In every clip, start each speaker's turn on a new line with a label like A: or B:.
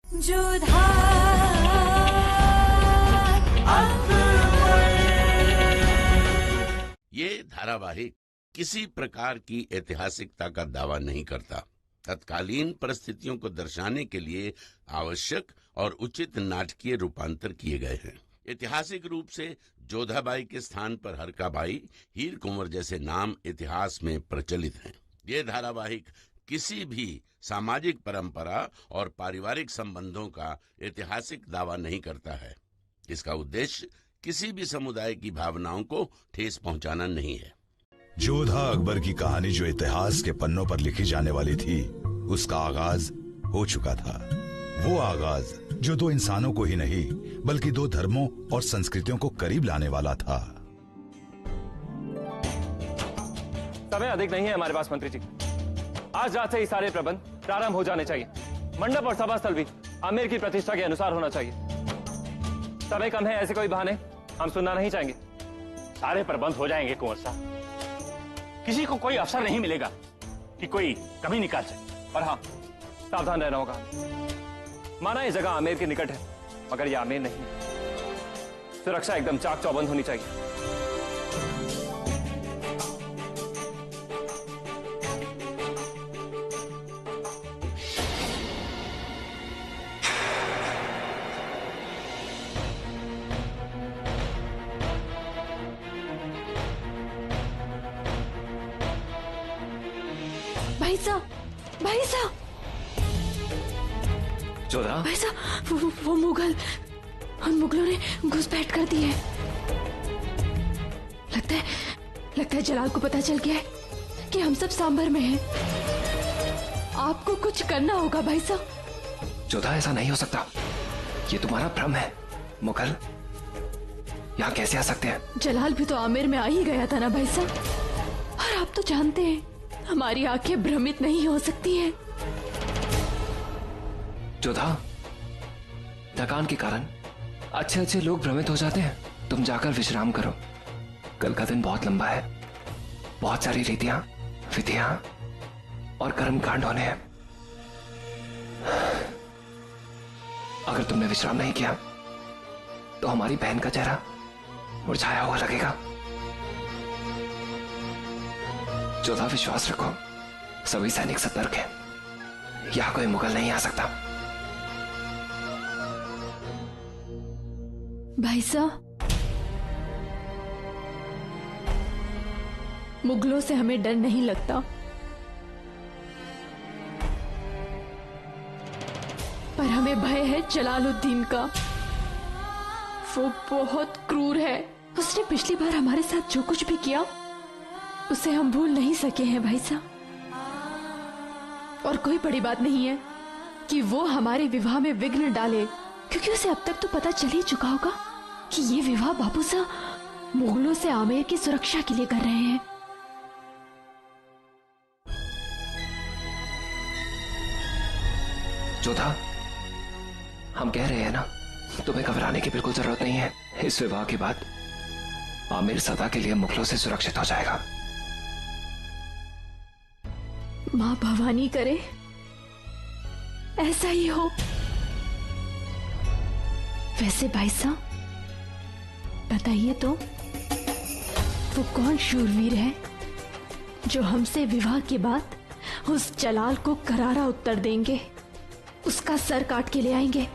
A: ये धारावाहिक किसी प्रकार की ऐतिहासिकता का दावा नहीं करता। तत्कालीन परिस्थितियों को दर्शाने के लिए आवश्यक और उचित नाटकीय रूपांतर किए गए हैं। ऐतिहासिक रूप से जोधाबाई के स्थान पर हरकाबाई, हीर कुंवर जैसे नाम इतिहास में प्रचलित हैं। ये धारावाहिक किसी भी सामाजिक परंपरा और पारिवारिक संबंधों का ऐतिहासिक दावा नहीं करता है। इसका उद्देश्य किसी भी समुदाय की भावनाओं को ठेस पहुंचाना नहीं है।
B: जोधा अकबर की कहानी जो इतिहास के पन्नों पर लिखी जाने वाली थी, उसका आगाज हो चुका था। वो आगाज जो दो इंसानों को ही नहीं बल्कि दो धर्मों और संस्कृतियों को करीब लाने वाला था।
C: समय अधिक नहीं है हमारे पास मंत्री जी। आज रात से ही सारे प्रबंध प्रारंभ हो जाने चाहिए। मंडप और सभा स्थल भी आमेर की प्रतिष्ठा के अनुसार होना चाहिए। समय कम है, ऐसे कोई बहाने हम सुनना नहीं चाहेंगे।
D: सारे प्रबंध हो जाएंगे कुंवर साहब। किसी को कोई अवसर नहीं मिलेगा कि कोई कमी निकाल सके।
C: पर हाँ, सावधान रहना होगा। माना ये जगह आमेर के निकट है, मगर यह आमेर नहीं है। सुरक्षा एकदम चाक चौबंद होनी चाहिए।
E: भाई साहब,
C: जोधा,
E: भाई साहब, वो मुगल, उन मुगलों ने घुसपैठ कर दी है। लगता है जलाल को पता चल गया है कि हम सब सांबर में हैं। आपको कुछ करना होगा भाई साहब।
C: जोधा, ऐसा नहीं हो सकता। ये तुम्हारा भ्रम है। मुगल यहाँ कैसे आ सकते हैं?
E: जलाल भी तो आमेर में आ ही गया था ना भाई साहब। और आप तो जानते हैं हमारी आंखें भ्रमित नहीं हो सकती हैं।
C: जोधा, थकान के कारण अच्छे लोग भ्रमित हो जाते हैं। तुम जाकर विश्राम करो। कल का दिन बहुत लंबा है। बहुत सारी रीतियां, विधियां और कर्मकांड होने हैं। अगर तुमने विश्राम नहीं किया तो हमारी बहन का चेहरा मुरझाया हुआ लगेगा। जोधा, विश्वास रखो, सभी सैनिक सतर्क हैं। यहां कोई मुगल नहीं आ सकता।
E: भाई साहब, मुगलों से हमें डर नहीं लगता, पर हमें भय है जलालुद्दीन का। वो बहुत क्रूर है। उसने पिछली बार हमारे साथ जो कुछ भी किया उसे हम भूल नहीं सके हैं भाई साहब। और कोई बड़ी बात नहीं है कि वो हमारे विवाह में विघ्न डाले, क्योंकि उसे अब तक तो पता चल ही चुका होगा कि ये विवाह बापू साहब मुगलों से आमेर की सुरक्षा के लिए कर रहे हैं।
C: जोधा, हम कह रहे हैं ना, तुम्हें घबराने की बिल्कुल जरूरत नहीं है। इस विवाह के बाद आमेर सदा के लिए मुगलों से सुरक्षित हो जाएगा।
E: मां भवानी करे ऐसा ही हो। वैसे भाई साहब बताइए तो, वो कौन शूरवीर है जो हमसे विवाह के बाद उस जलाल को करारा उत्तर देंगे, उसका सर काट के ले आएंगे?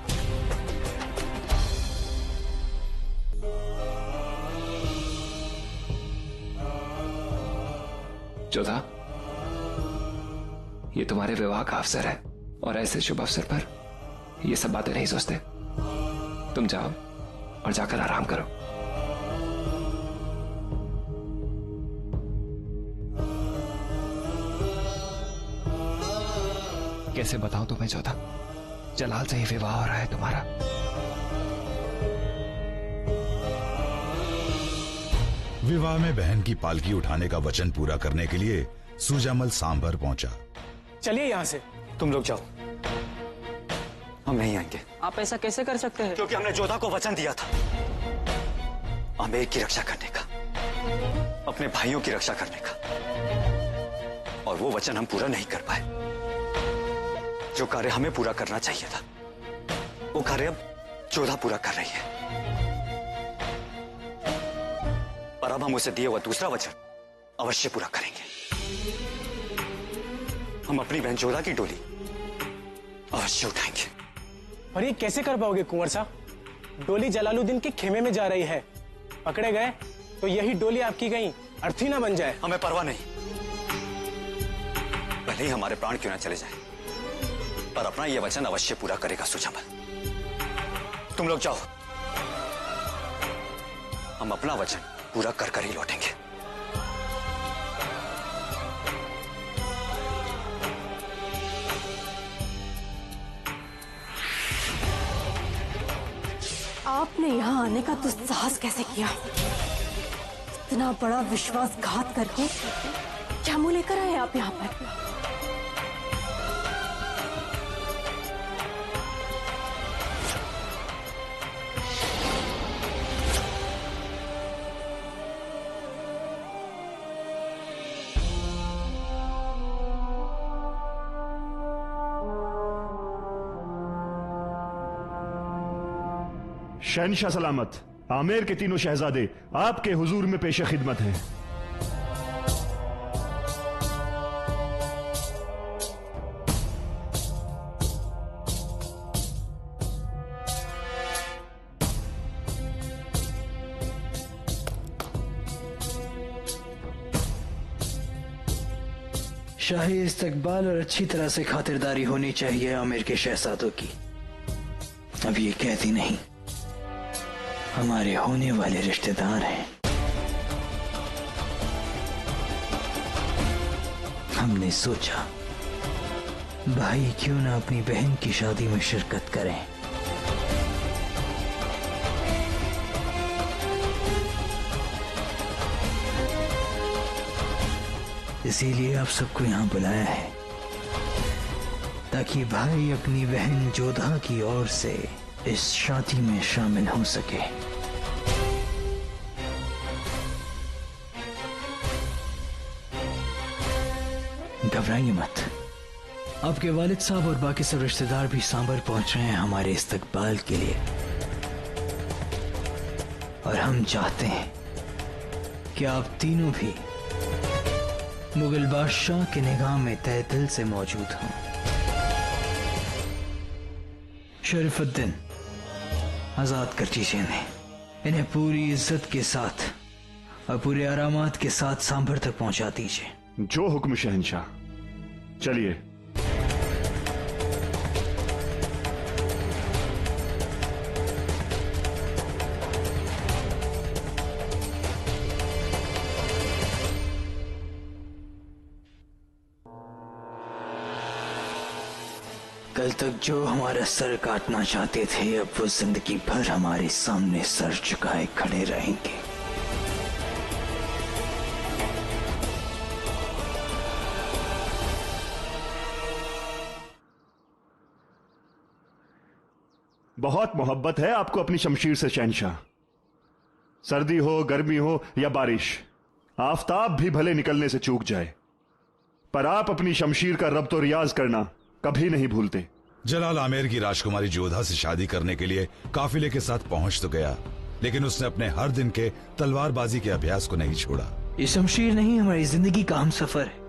C: जोधा, ये तुम्हारे विवाह का अवसर है और ऐसे शुभ अवसर पर ये सब बातें नहीं सोचते। तुम जाओ और जाकर आराम करो। कैसे बताऊं तुम्हें जोधा, जलाल से ही विवाह हो रहा है तुम्हारा।
B: विवाह में बहन की पालकी उठाने का वचन पूरा करने के लिए सुजामल सांभर पहुंचा।
F: चलिए यहाँ से, तुम लोग जाओ, हम नहीं आएंगे।
G: आप ऐसा कैसे कर सकते हैं?
F: क्योंकि हमने जोधा को वचन दिया था आमेर की रक्षा करने का, अपने भाइयों की रक्षा करने का, और वो वचन हम पूरा नहीं कर पाए। जो कार्य हमें पूरा करना चाहिए था वो कार्य अब जोधा पूरा कर रही है, पर अब हम उसे दिए हुआ दूसरा वचन अवश्य पूरा करेंगे। हम अपनी बहन जोधा की डोली अवश्य उठाएंगे।
H: और ये कैसे कर पाओगे कुंवर साहब? डोली जलालुद्दीन के खेमे में जा रही है, पकड़े गए तो यही डोली आपकी कहीं अर्थी ना बन जाए।
F: हमें परवाह नहीं, भले ही हमारे प्राण क्यों ना चले जाए, पर अपना यह वचन अवश्य पूरा करेगा सुजामल। तुम लोग जाओ, हम अपना वचन पूरा कर कर ही लौटेंगे।
E: आपने यहाँ आने का दुस्साहस कैसे किया? इतना बड़ा विश्वासघात करके क्या मुंह लेकर आए आप यहाँ पर?
I: शहनशाह सलामत, आमेर के तीनों शहजादे आपके हुजूर में पेश खिदमत हैं।
J: शाही इस्तकबाल और अच्छी तरह से खातिरदारी होनी चाहिए आमिर के शहजादों की। अब ये कहती नहीं, हमारे होने वाले रिश्तेदार हैं। हमने सोचा भाई क्यों ना अपनी बहन की शादी में शिरकत करें। इसीलिए आप सबको यहां बुलाया है, ताकि भाई अपनी बहन जोधा की ओर से इस शादी में शामिल हो सके। घबराइए मत, आपके वालिद साहब और बाकी सब रिश्तेदार भी सांबर पहुंच रहे हैं हमारे इस्तकबाल के लिए। और हम चाहते हैं कि आप तीनों भी मुगल बादशाह के निगाह में तहे दिल से मौजूद हों। शरीफुद्दीन, आजाद कर दीजिए इन्हें पूरी इज्जत के साथ और पूरे आरामात के साथ सांभर तक पहुंचा दीजिए।
I: जो हुक्म शहनशाह। चलिए।
J: कल तक जो हमारा सर काटना चाहते थे, अब वो जिंदगी भर हमारे सामने सर झुकाए खड़े रहेंगे।
I: बहुत मोहब्बत है आपको अपनी शमशीर से शहनशाह। सर्दी हो, गर्मी हो या बारिश, आफताब भी भले निकलने से चूक जाए, पर आप अपनी शमशीर का रब्त और रियाज करना कभी नहीं भूलते।
B: जलाल आमेर की राजकुमारी जोधा से शादी करने के लिए काफिले के साथ पहुंच तो गया, लेकिन उसने अपने हर दिन के तलवारबाजी के अभ्यास को नहीं छोड़ा।
J: ये शमशीर नहीं, हमारी जिंदगी का हम सफर है।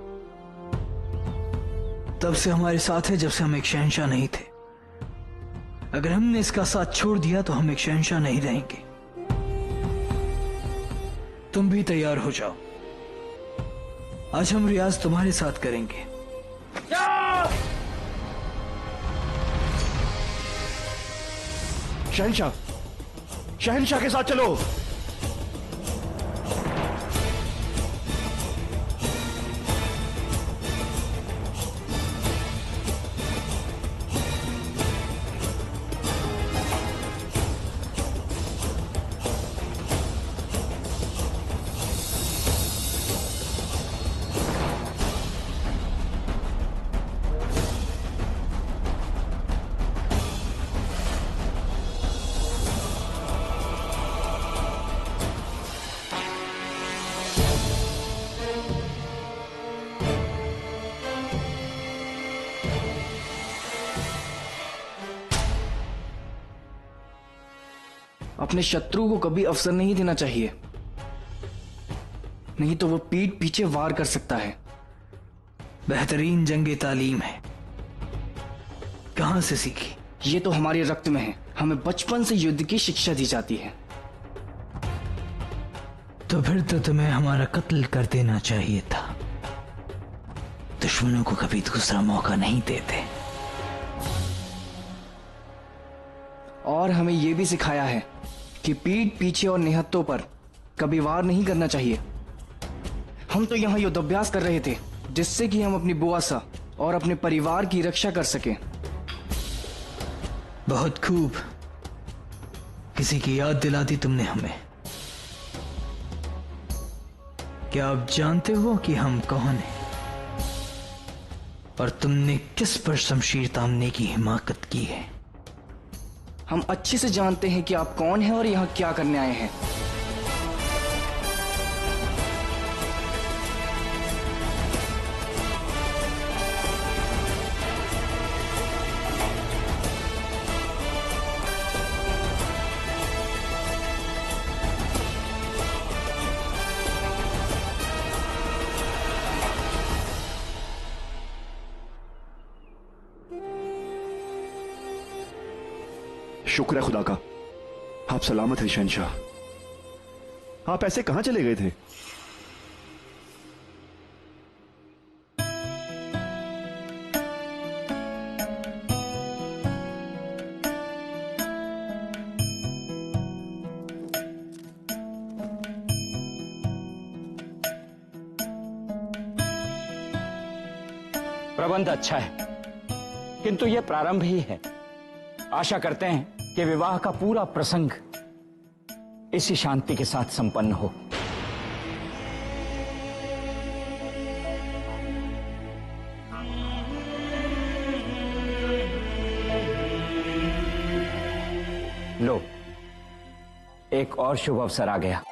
J: तब से हमारे साथ है जब से हम एक शहनशाह नहीं थे। अगर हमने इसका साथ छोड़ दिया तो हम एक शहनशाह नहीं रहेंगे। तुम भी तैयार हो जाओ, आज हम रियाज तुम्हारे साथ करेंगे।
I: शहनशाह, शहनशाह के साथ चलो।
G: अपने शत्रु को कभी अवसर नहीं देना चाहिए, नहीं तो वो पीठ पीछे वार कर सकता है।
J: बेहतरीन जंगी तालीम है, कहां से सीखी?
G: ये तो हमारे रक्त में है, हमें बचपन से युद्ध की शिक्षा दी जाती है।
J: तो फिर तो तुम्हें हमारा कत्ल कर देना चाहिए था। दुश्मनों को कभी दूसरा मौका नहीं देते।
G: और हमें यह भी सिखाया है कि पीठ पीछे और निहत्तों पर कभी वार नहीं करना चाहिए। हम तो यहाँ युद्धाभ्यास कर रहे थे जिससे कि हम अपनी बुआ सा और अपने परिवार की रक्षा कर सकें।
J: बहुत खूब, किसी की याद दिला दी तुमने हमें। क्या आप जानते हो कि हम कौन हैं और तुमने किस पर शमशीर तामने की हिमाकत की है?
G: हम अच्छे से जानते हैं कि आप कौन हैं और यहाँ क्या करने आए हैं।
I: शुक्र है खुदा का, आप सलामत हैं शहंशाह। आप ऐसे कहां चले गए थे?
D: प्रबंध अच्छा है, किंतु यह प्रारंभ ही है। आशा करते हैं कि विवाह का पूरा प्रसंग इसी शांति के साथ संपन्न हो। लो, एक और शुभ अवसर आ गया।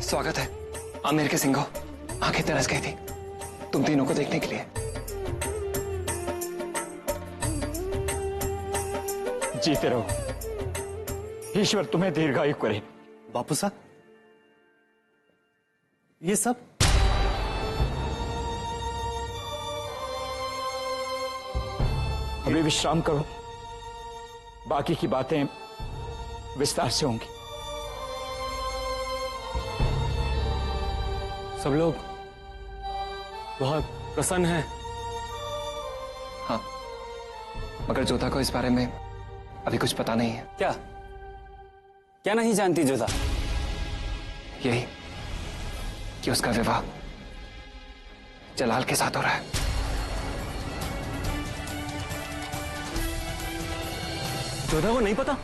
C: स्वागत है आमिर के सिंघो। आंखें तरस गई थी तुम तीनों को देखने के लिए।
D: जीते रहो, ईश्वर तुम्हें दीर्घायु करे।
F: बापू साहब, ये सब
D: अभी विश्राम करो, बाकी की बातें विस्तार से होंगी।
K: सब लोग बहुत प्रसन्न हैं।
C: हाँ, मगर जोधा को इस बारे में अभी कुछ पता नहीं है।
K: क्या क्या नहीं जानती जोधा?
C: यही कि उसका विवाह जलाल के साथ हो रहा है।
F: जोधा को नहीं पता?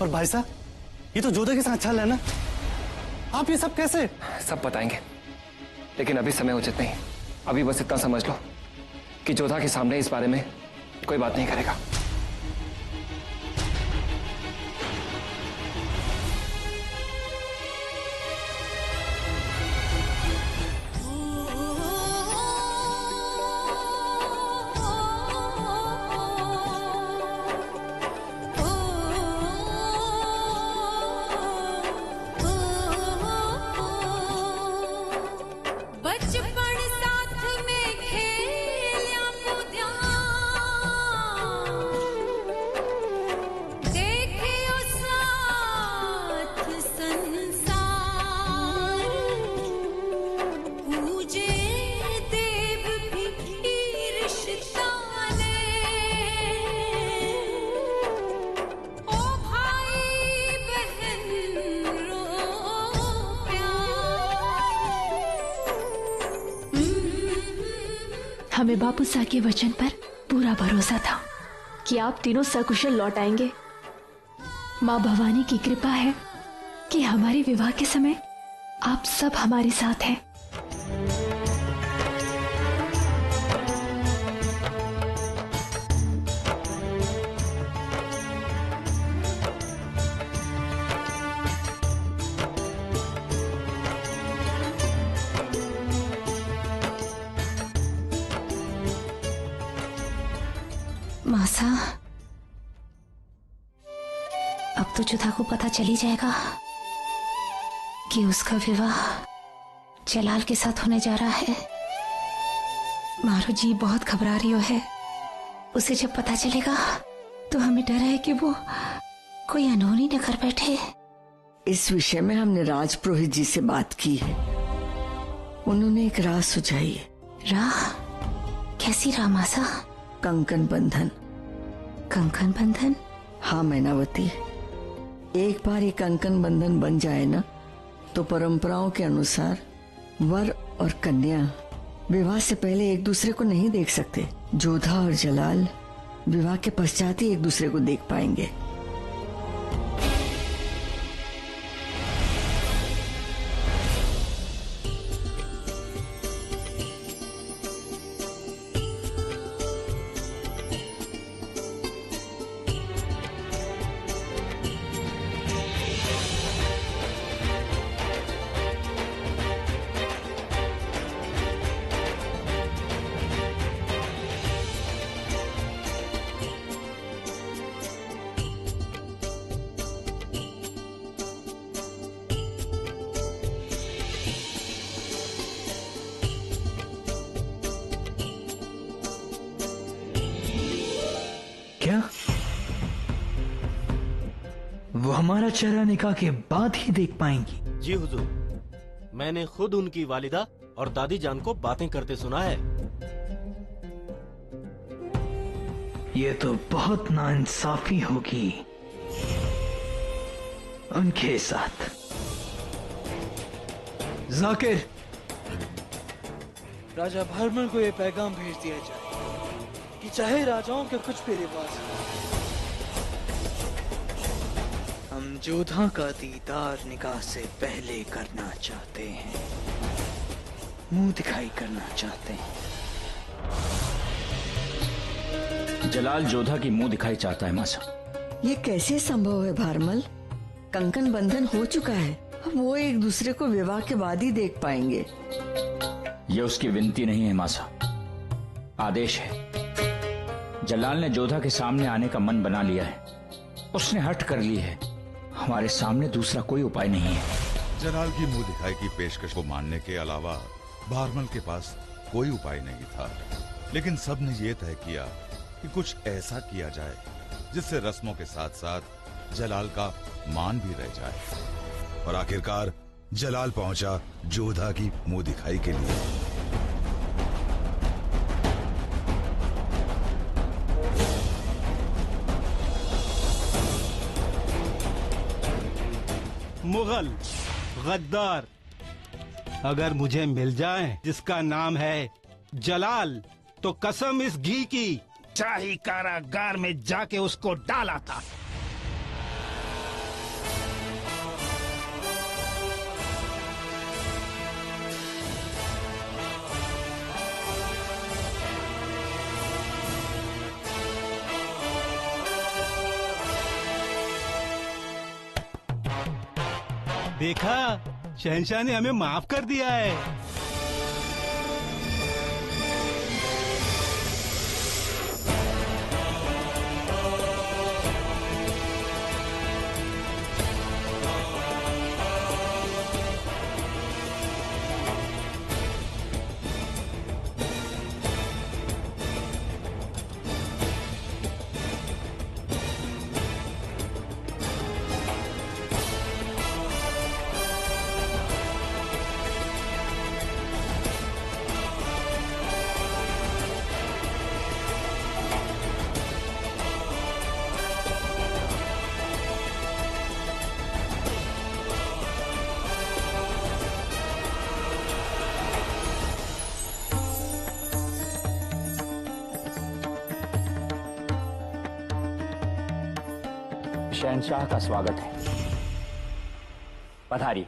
F: और भाई साहब, ये तो जोधा के साथ चल है ना, आप ये सब कैसे?
C: सब बताएंगे, लेकिन अभी समय उचित नहीं। अभी बस इतना समझ लो कि जोधा के सामने इस बारे में कोई बात नहीं करेगा।
E: हमें बापू साहब के वचन पर पूरा भरोसा था। कि आप तीनों सकुशल लौट आएंगे। माँ भवानी की कृपा है कि हमारे विवाह के समय आप सब हमारे साथ हैं।
L: मासा, अब तो जुदा को पता चल ही जाएगा कि उसका विवाह जलाल के साथ होने जा रहा है। मारो जी बहुत घबरा रही है। उसे जब पता चलेगा तो हमें डर है कि वो कोई अनहोनी न कर बैठे।
M: इस विषय में हमने राजपुरोहित जी से बात की है। उन्होंने एक राह सुझाई है।
L: राह? कैसी राह मासा?
M: कंकन बंधन।
L: कंकन बंधन?
M: हाँ मैनावती, एक बार ये कंकन बंधन बन जाए ना तो परंपराओं के अनुसार वर और कन्या विवाह से पहले एक दूसरे को नहीं देख सकते। जोधा और जलाल विवाह के पश्चात ही एक दूसरे को देख पाएंगे।
J: क्या वो हमारा चेहरा निकाह के बाद ही देख पाएंगी?
N: जी हुजूर, मैंने खुद उनकी वालिदा और दादी जान को बातें करते सुना है।
J: ये तो बहुत नाइंसाफी होगी उनके साथ। जाकिर,
O: राजा भरमल को ये पैगाम भेज दिया जाए कि चाहे राजाओं के कुछ भी रिवाज हो, हम जोधा का दीदार निकाह से पहले करना चाहते हैं, मुंह दिखाई करना चाहते हैं।
D: जलाल जोधा की मुंह दिखाई चाहता है मासा।
M: ये कैसे संभव है भारमल? कंकन बंधन हो चुका है, अब वो एक दूसरे को विवाह के बाद ही देख पाएंगे।
D: ये उसकी विनती नहीं है मासा, आदेश है। जलाल ने जोधा के सामने आने का मन बना लिया है, उसने हट कर ली है। हमारे सामने दूसरा कोई उपाय नहीं है।
B: जलाल की मुंह दिखाई की पेशकश को मानने के अलावा भारमल के पास कोई उपाय नहीं था, लेकिन सबने ये तय किया कि कुछ ऐसा किया जाए जिससे रस्मों के साथ साथ जलाल का मान भी रह जाए। और आखिरकार जलाल पहुंचा जोधा की मुंह दिखाई के लिए।
P: मुगल गद्दार अगर मुझे मिल जाए जिसका नाम है जलाल, तो कसम इस घी की, शाही कारागार में जाके उसको डाला था। देखा, शहंशाह ने हमें माफ कर दिया है।
D: शहंशाह का स्वागत है। पधारिए।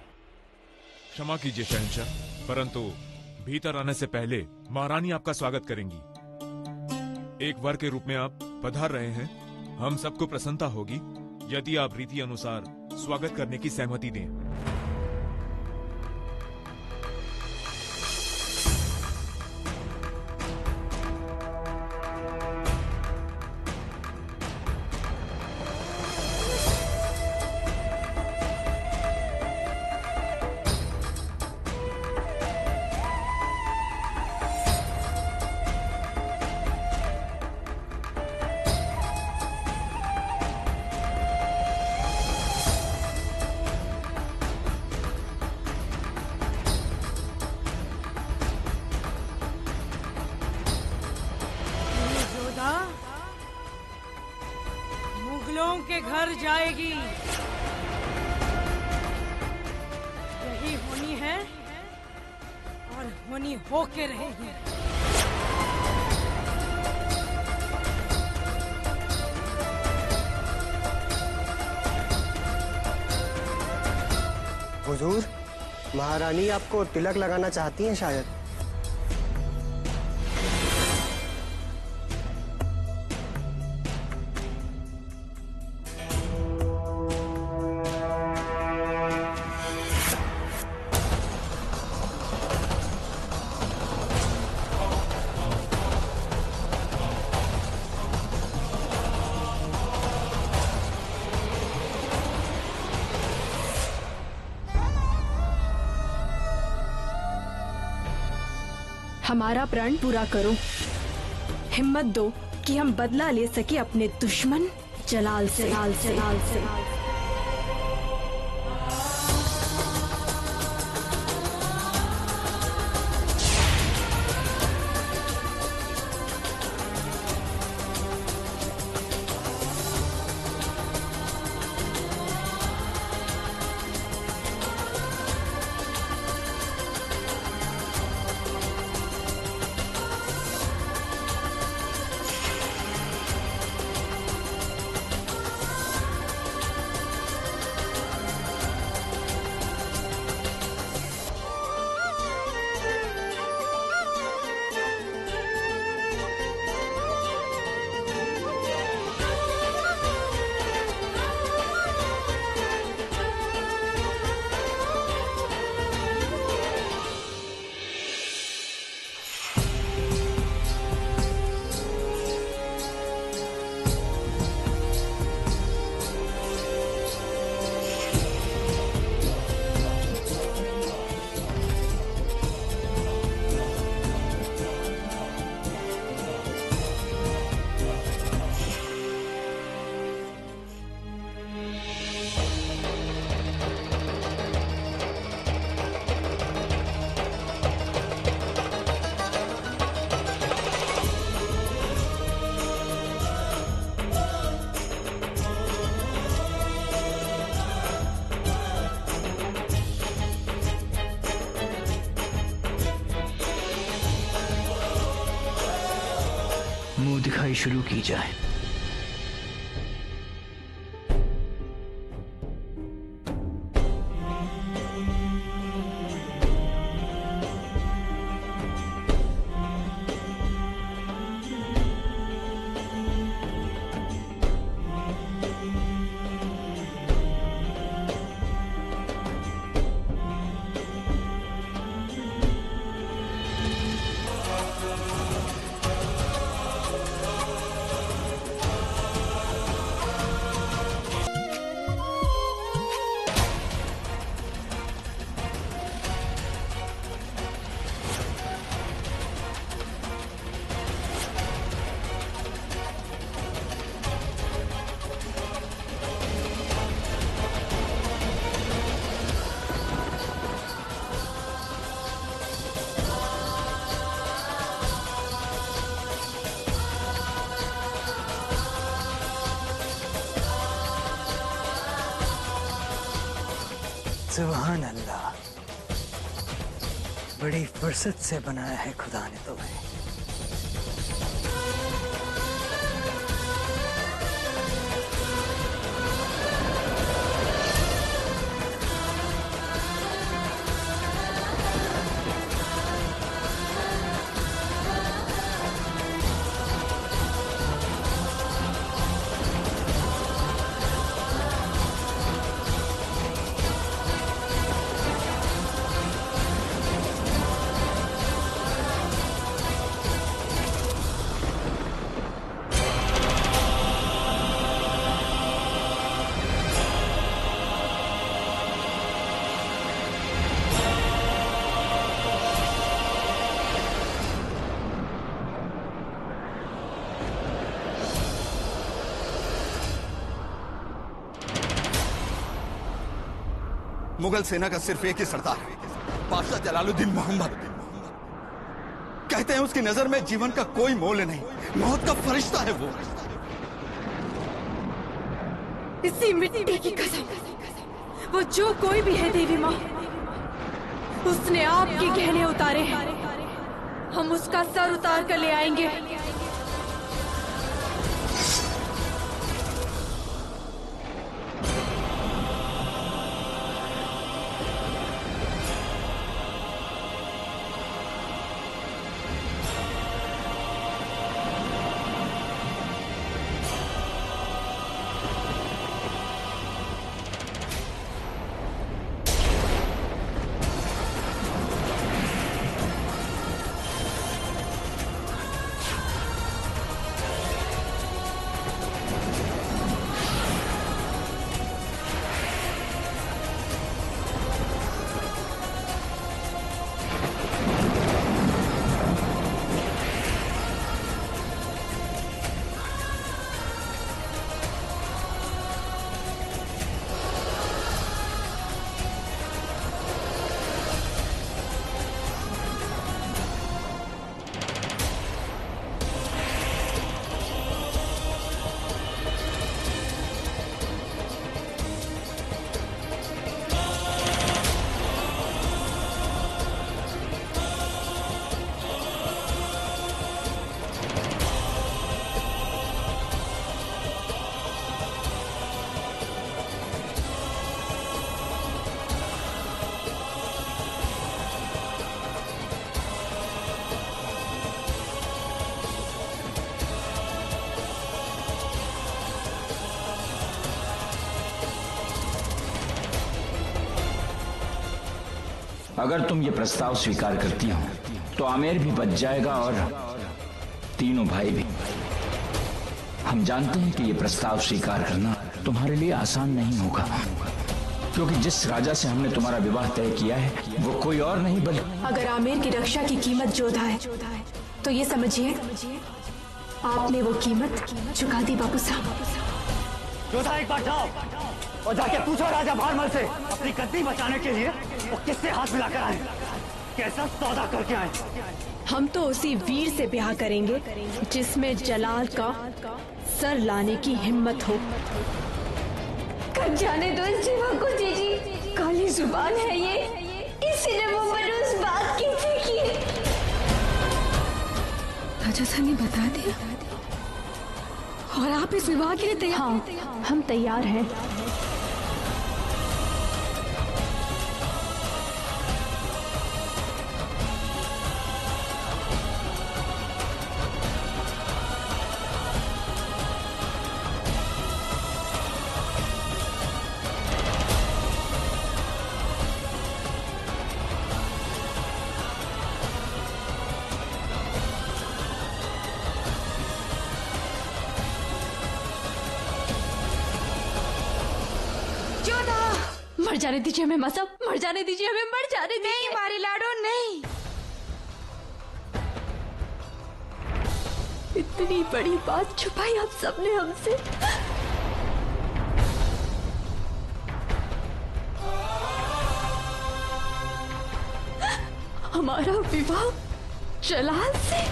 Q: क्षमा कीजिए शहंशाह, परंतु भीतर आने से पहले महारानी आपका स्वागत करेंगी। एक वर के रूप में आप पधार रहे हैं, हम सबको प्रसन्नता होगी यदि आप रीति अनुसार स्वागत करने की सहमति दें।
R: मुगलों के घर जाएगी, यही होनी है और होनी होके रहेगी।
S: हुजूर, महारानी आपको तिलक लगाना चाहती हैं शायद।
E: हमारा प्रण पूरा करो, हिम्मत दो कि हम बदला ले सके अपने दुश्मन जलाल से।
J: मुंह दिखाई शुरू की जाए। सुभान अल्लाह, बड़ी फुर्सत से बनाया है खुदा ने तुम्हें।
T: मुगल सेना का सिर्फ एक ही सरदार है, बादशाह जलालुद्दीन मोहम्मद। कहते हैं उसकी नजर में जीवन का कोई मोल नहीं, मौत का फरिश्ता है वो।
R: इसी मिट्टी की कसम, वो जो कोई भी है देवी माँ, उसने आपके गहने उतारे हैं, हम उसका सर उतार कर ले आएंगे।
D: अगर तुम ये प्रस्ताव स्वीकार करती हो तो आमेर भी बच जाएगा और तीनों भाई भी। हम जानते हैं कि ये प्रस्ताव स्वीकार करना तुम्हारे लिए आसान नहीं होगा, क्योंकि जिस राजा से हमने तुम्हारा विवाह तय किया है वो कोई और नहीं बल्कि।
E: अगर आमेर की रक्षा की कीमत जोधा है तो ये समझिए आपने वो कीमत चुका दी बापू साहब।
F: जोधा एक बार जाओ और जाके पूछो राजा भारमल से अपनी गद्दी बचाने के लिए वो किससे हाथ मिलाकर आए, कैसा सौदा करके आए।
E: हम तो उसी वीर से ब्याह करेंगे जिसमें जलाल का सर लाने की हिम्मत हो।
L: कब जाने दो इस जीवा को जीजी, काली जुबान है ये, इसीने मुंह पर उस बात की थी कि
E: राजा साहब ने बता दिया और आप इस विवाह के लिए तैयार? हाँ, हम तैयार हैं। मर जाने दीजिए हमें माँ साहब, मर जाने दीजिए हमें, मर जाने दीजिए।
L: नहीं मारी लाडो नहीं।
E: इतनी बड़ी बात छुपाई आप सबने हमसे। हमारा विवाह जलाल से?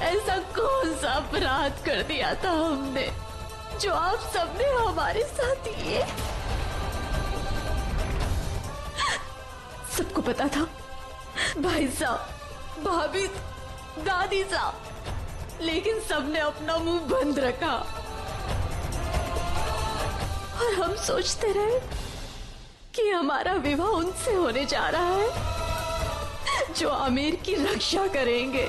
E: ऐसा कौन सा अपराध कर दिया था हमने जो आप सबने हमारे साथ किए? सबको पता था, भाई साहब, भाभी, दादी साहब, लेकिन सबने अपना मुंह बंद रखा और हम सोचते रहे कि हमारा विवाह उनसे होने जा रहा है जो आमेर की रक्षा करेंगे।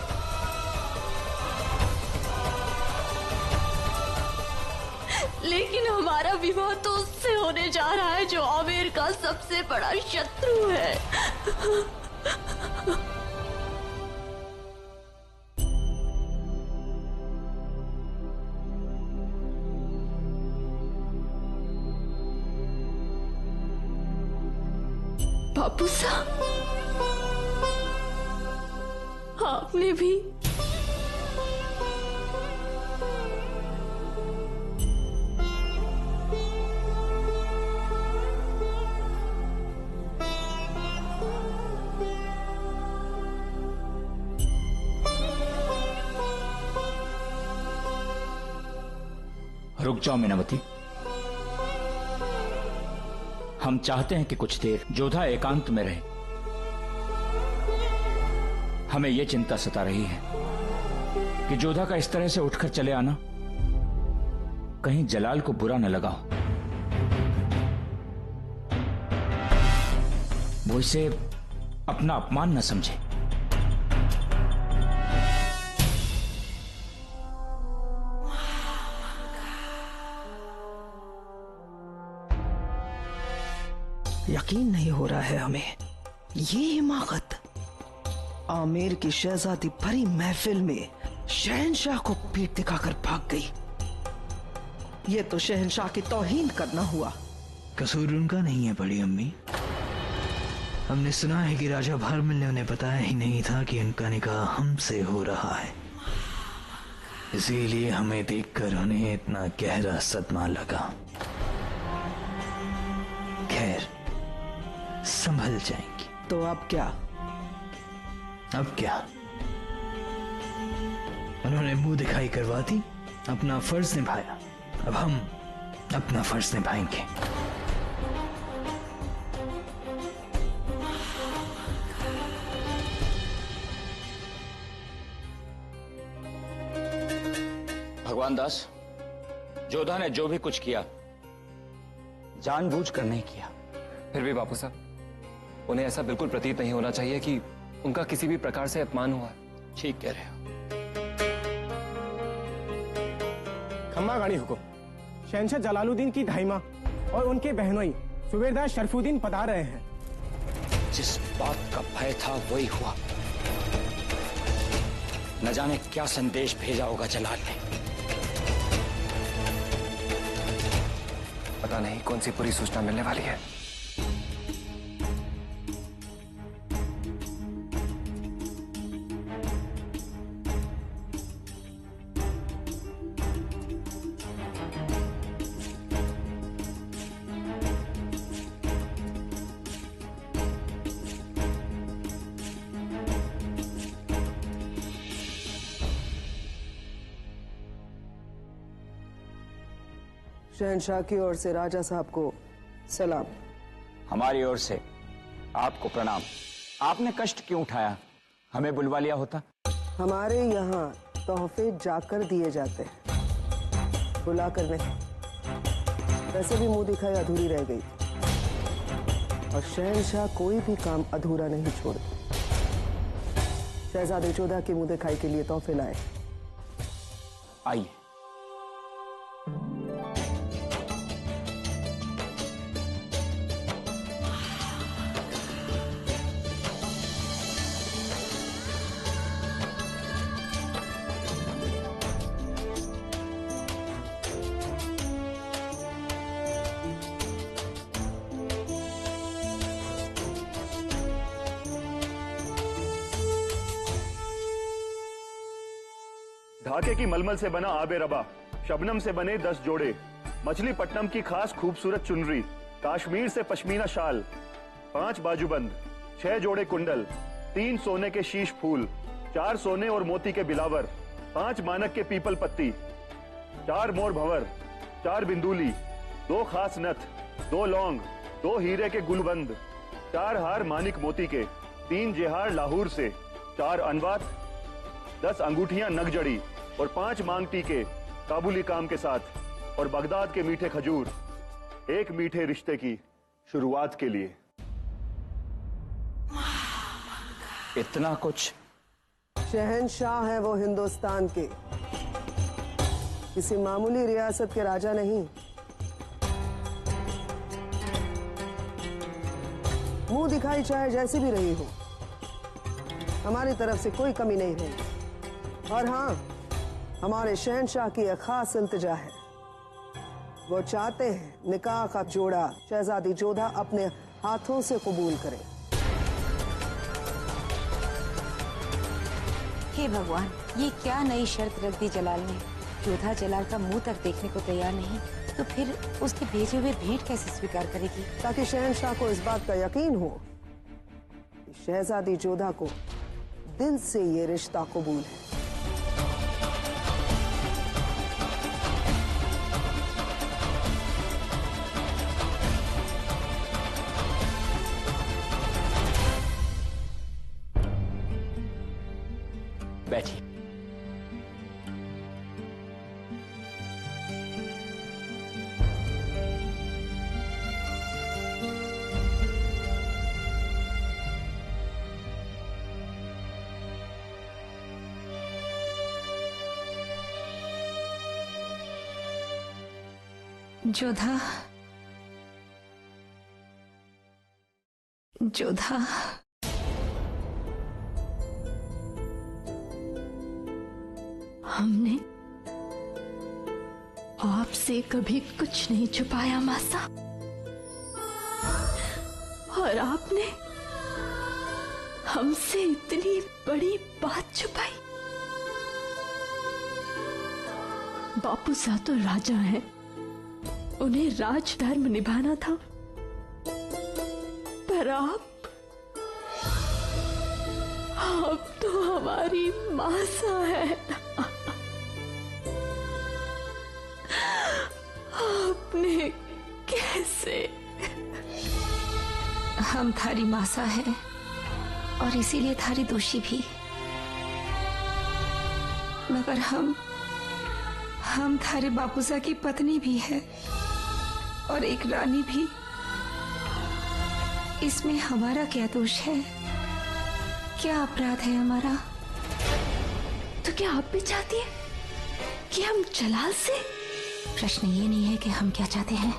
E: लेकिन हमारा विवाह तो उससे होने जा रहा है जो आमेर का सबसे बड़ा शत्रु है। बापू साहब, आपने भी
D: रुक जाओ मीनावती। हम चाहते हैं कि कुछ देर जोधा एकांत में रहे। हमें यह चिंता सता रही है कि जोधा का इस तरह से उठकर चले आना कहीं जलाल को बुरा न लगा हो, वो इसे अपना अपमान न समझे।
O: यकीन नहीं हो रहा है हमें, ये हिमाकत आमिर की शहजादी भरी महफिल में शहंशाह को पीठ दिखाकर भाग गई। ये तो शहंशाह की तौहीन करना हुआ।
J: कसूर उनका नहीं है बड़ी अम्मी। हमने सुना है कि राजा भारमल ने उन्हें बताया ही नहीं था कि उनका निकाह हमसे हो रहा है, इसीलिए हमें देखकर उन्हें इतना गहरा सदमा लगा। खैर, संभल जाएंगी।
O: तो अब क्या?
J: अब क्या? उन्होंने मुंह दिखाई करवा दी, अपना फर्ज निभाया। अब हम अपना फर्ज निभाएंगे।
D: भगवान दास, जोधा ने जो भी कुछ किया जानबूझकर नहीं किया।
C: फिर भी बापू साहब, उन्हें ऐसा बिल्कुल प्रतीत नहीं होना चाहिए कि उनका किसी भी प्रकार से अपमान हुआ है।
D: ठीक कह रहे हो।
H: खम्मा गाड़ी हुकुम। शहंशाह जलालुद्दीन की धाइमा और उनके बहनोई सुबेदार शरफुद्दीन पधार रहे हैं।
D: जिस बात का भय था वही हुआ। न जाने क्या संदेश भेजा होगा जलाल ने।
C: पता नहीं कौन सी पूरी सूचना मिलने वाली है।
O: शहंशाह की ओर से राजा साहब को सलाम।
D: हमारी ओर से आपको प्रणाम। आपने कष्ट क्यों उठाया? हमें बुलवा लिया होता।
O: हमारे यहाँ तोहफे जाकर दिए जाते हैं, बुला कर नहीं। वैसे भी मुंह दिखाई अधूरी रह गई और शहंशाह कोई भी काम अधूरा नहीं छोड़ते। शहजादे जोधा की मुंह दिखाई के लिए तोहफे लाए।
D: आइए।
I: ढाके की मलमल से बना आबे रबा, शबनम से बने 10 जोड़े, मछलीपट्टनम की खास खूबसूरत चुनरी, काश्मीर से पश्मीना शाल, 5 बाजूबंद, 6 जोड़े कुंडल, 3 सोने के शीश फूल, 4 सोने और मोती के बिलावर, 5 मानक के पीपल पत्ती, 4 मोर भंवर, 4 बिंदुली, 2 खास नथ, 2 लौंग, 2 हीरे के गुलबंद, 4 हार मानिक मोती के, 3 जेहार लाहौर से, 4 अनवात, 10 अंगूठियां नगजड़ी और 5 मांग टीके काबुली काम के साथ, और बगदाद के मीठे खजूर, एक मीठे रिश्ते की शुरुआत के लिए।
D: इतना कुछ?
O: शहंशाह है वो हिंदुस्तान के, किसी मामूली रियासत के राजा नहीं। मुंह दिखाई चाहे जैसी भी रही हो, हमारी तरफ से कोई कमी नहीं रही। और हाँ, हमारे शहंशाह की एक खास इल्तिजा है। वो चाहते हैं निकाह का जोड़ा शहजादी जोधा अपने हाथों से कबूल करे।
L: हे भगवान, ये क्या नई शर्त रख दी जलाल ने। जोधा जलाल का मुंह तक देखने को तैयार नहीं, तो फिर उसके भेजे हुए भेंट कैसे स्वीकार करेगी?
O: ताकि शहंशाह को इस बात का यकीन हो कि शहजादी जोधा को दिल से ये रिश्ता कबूल है।
D: बैठिए।
L: जोधा, जोधा,
E: हमने आपसे कभी कुछ नहीं छुपाया मासा, और आपने हमसे इतनी बड़ी बात छुपाई। बापू सा तो राजा हैं, उन्हें राजधर्म निभाना था, पर आप तो हमारी मासा है। आपने कैसे?
L: हम थारी मासा है और इसीलिए थारी दोषी भी, मगर हम थारे बापूसा की पत्नी भी है और एक रानी भी। इसमें हमारा क्या दोष है? क्या अपराध है हमारा?
E: तो क्या आप भी चाहती हैं कि हम जलाल से?
L: प्रश्न ये नहीं है कि हम क्या चाहते हैं,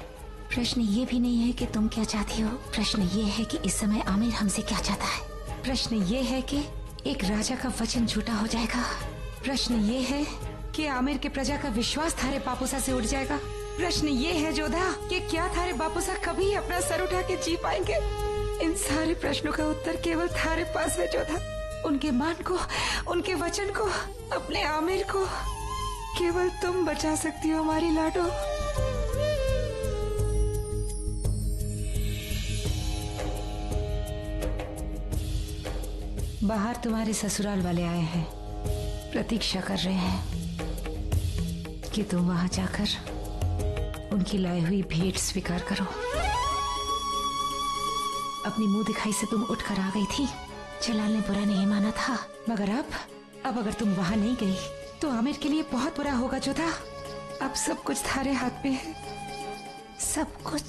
L: प्रश्न ये भी नहीं है कि तुम क्या चाहती हो। प्रश्न ये है कि इस समय आमिर हमसे क्या चाहता है। प्रश्न ये है कि एक राजा का वचन झूठा हो जाएगा। प्रश्न ये है कि आमिर के प्रजा का विश्वास थारे बापूसा से उठ जाएगा। प्रश्न ये है जोधा कि क्या थारे बापूसा कभी अपना सर उठा के जी पाएंगे। इन सारे प्रश्नों का उत्तर केवल थारे पास है जोधा। उनके मान को, उनके वचन को, अपने आमिर को केवल तुम बचा सकती हो हमारी लाडो। बाहर तुम्हारे ससुराल वाले आए हैं, प्रतीक्षा कर रहे हैं कि तुम वहां जाकर उनकी लाई हुई भेंट स्वीकार करो। अपनी मुंह दिखाई से तुम उठकर आ गई थी, जलाल ने बुरा नहीं माना था, मगर अब अगर तुम वहां नहीं गई तो आमिर के लिए बहुत बुरा होगा जोधा। अब सब कुछ थारे हाथ में है, सब कुछ।